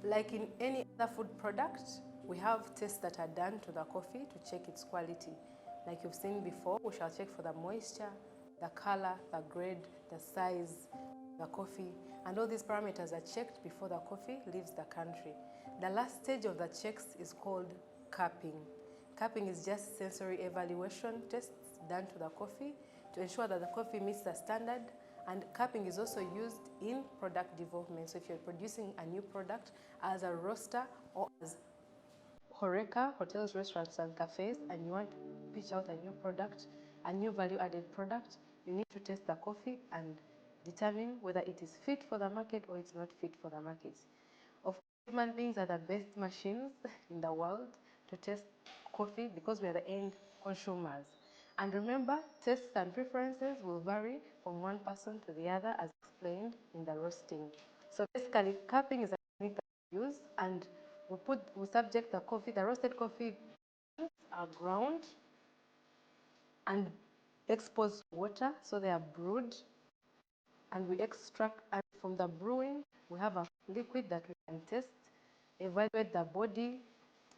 Like in any other food product, we have tests that are done to the coffee to check its quality. Like you've seen before, we shall check for the moisture, the color, the grade, the size, the coffee, and all these parameters are checked before the coffee leaves the country. The last stage of the checks is called cupping. Cupping is just sensory evaluation tests done to the coffee to ensure that the coffee meets the standard, and cupping is also used in product development. So if you're producing a new product as a roaster or as Horeca, hotels, restaurants and cafes, and you want to pitch out a new product, a new value-added product, you need to test the coffee and determine whether it is fit for the market or it's not fit for the market. Of course, human beings are the best machines in the world to test coffee because we are the end consumers. And remember, tastes and preferences will vary from one person to the other as explained in the roasting. So basically, cupping is a technique that we use, and we subject the coffee, the roasted coffee are ground and exposed to water, so they are brewed, and we extract, and from the brewing, we have a liquid that we can test, evaluate the body,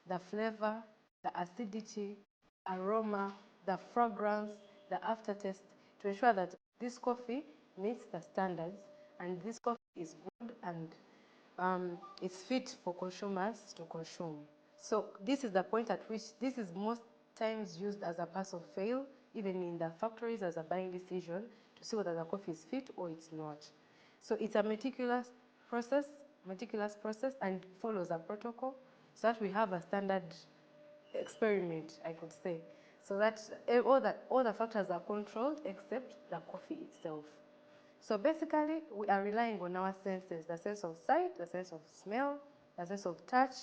the flavor, the acidity, aroma, the fragrance, the aftertaste, to ensure that this coffee meets the standards and this coffee is good and it's fit for consumers to consume. So this is the point at which this is most times used as a pass or fail, even in the factories as a buying decision to see whether the coffee is fit or it's not. So it's a meticulous process, and follows a protocol so that we have a standard experiment, I could say, so that all the factors are controlled except the coffee itself. So basically, we are relying on our senses, the sense of sight, the sense of smell, the sense of touch,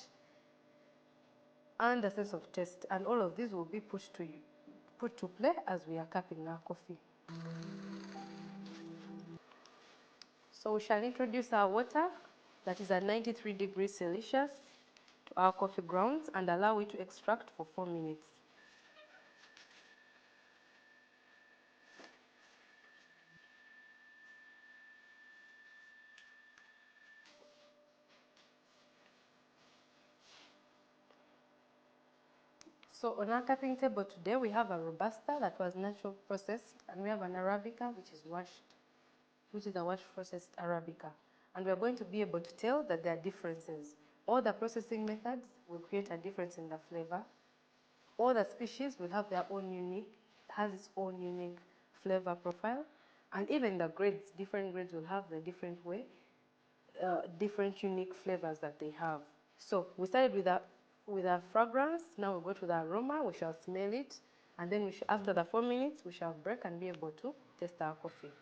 and the sense of taste. And all of these will be put to play as we are cupping our coffee. So we shall introduce our water that is at 93 degrees Celsius to our coffee grounds and allow it to extract for 4 minutes. So on our cupping table today, we have a Robusta that was natural processed, and we have an Arabica which is a washed processed Arabica. And we are going to be able to tell that there are differences. All the processing methods will create a difference in the flavor. All the species will have its own unique flavor profile. And even the grades, different grades will have the different unique flavors that they have. So we started with a fragrance. Now we go to the aroma. We shall smell it, and then after the 4 minutes, we shall break and be able to taste our coffee.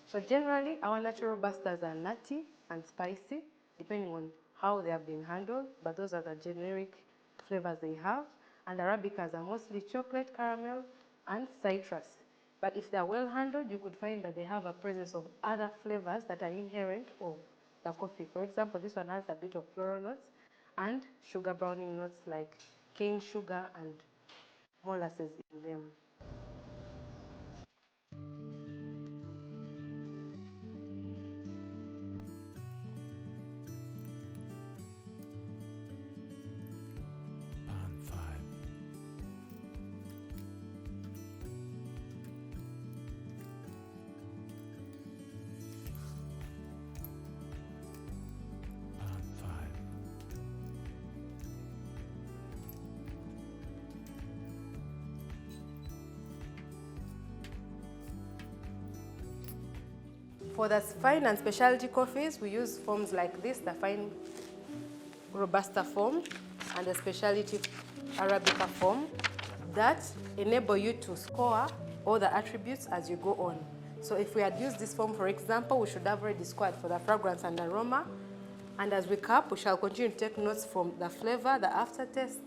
So generally, our natural Robustas are nutty and spicy, depending on how they have been handled, but those are the generic flavors they have. And Arabicas are mostly chocolate, caramel, and citrus. But if they're well handled, you could find that they have a presence of other flavors that are inherent of the coffee. For example, this one has a bit of floral notes and sugar browning notes like cane sugar and molasses in them. For the fine and specialty coffees, we use forms like this, the fine Robusta form and the specialty Arabica form, that enable you to score all the attributes as you go on. So if we had used this form, for example, we should have already scored for the fragrance and aroma. And as we cup, we shall continue to take notes from the flavor, the aftertaste,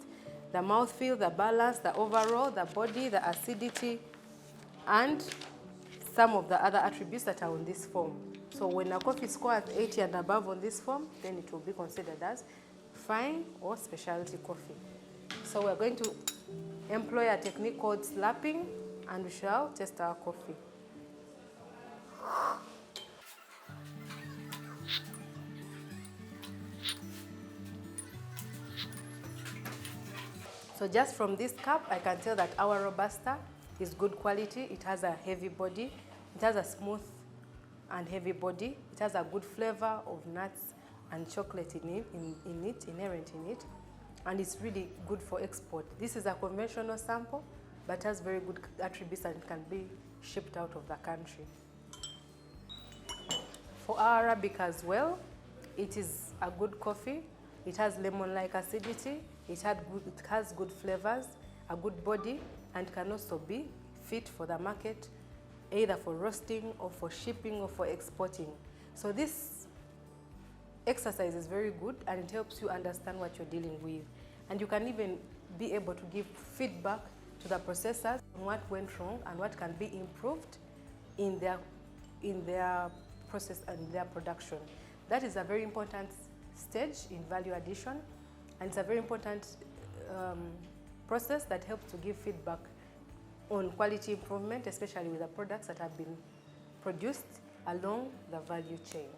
the mouthfeel, the balance, the overall, the body, the acidity, and some of the other attributes that are on this form. So when a coffee scores 80 and above on this form, then it will be considered as fine or specialty coffee. So we're going to employ a technique called slapping, and we shall taste our coffee. So just from this cup, I can tell that our Robusta is good quality. It has a heavy body. It has a smooth and heavy body. It has a good flavor of nuts and chocolate inherent in it. And it's really good for export. This is a conventional sample, but has very good attributes and can be shipped out of the country. For our Arabic as well, it is a good coffee. It has lemon-like acidity. It has good flavors, a good body, and can also be fit for the market, either for roasting or for shipping or for exporting. So this exercise is very good, and it helps you understand what you're dealing with. And you can even be able to give feedback to the processors on what went wrong and what can be improved in their process and their production. That is a very important stage in value addition, and it's a very important process that helps to give feedback on quality improvement, especially with the products that have been produced along the value chain.